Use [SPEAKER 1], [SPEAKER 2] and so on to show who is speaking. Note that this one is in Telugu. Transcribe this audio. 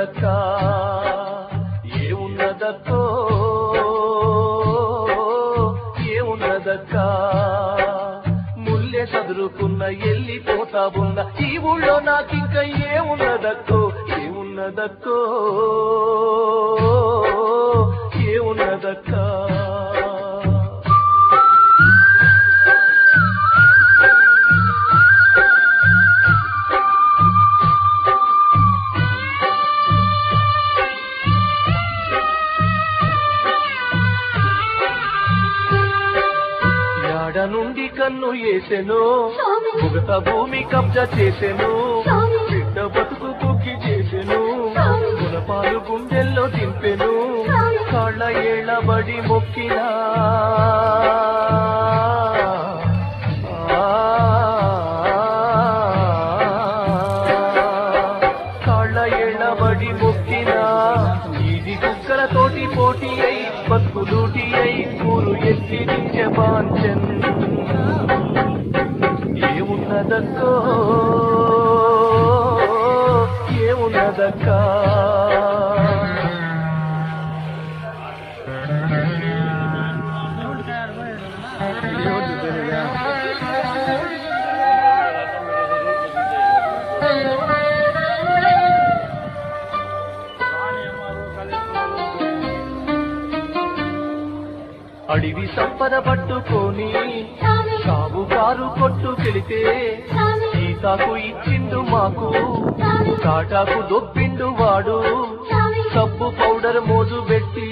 [SPEAKER 1] ఏమున్నదక్కా ఏమున్నదక్కో ఏమున్నదక్కా ముల్లె చదురుకున్న ఎల్లిపోతా ఉన్న ఈ ఊళ్ళో నాకింక ఏమున్నదక్కో ఏమున్నదక్కో ఏమున్నదక్కా నుండి కన్ను వేసెను ముగత భూమి కబ్జా చేసెను బిడ్డ బతుకు కుక్కి చేసెను గుణపాలు గుండెల్లో దింపెను కాళ్ళ ఏళ్ళబడి మొక్కినా కాళ్ళ ఏళ్ళబడి మొక్కినా ఈది కుక్కలతోటి పోటీ అయి బతుకులూటి అయి కూరు ఎత్తి దించే బాంచన్ ఏమున్నదక్కో ఏమున్నదక్కా అడివి సంపద పట్టుకొని సాగుకారు కొట్టుకెళితే సీతాకు ఇచ్చిండు మాకు కాటాకు దొప్పిండు వాడు సబ్బు పౌడర్ మోజు పెట్టి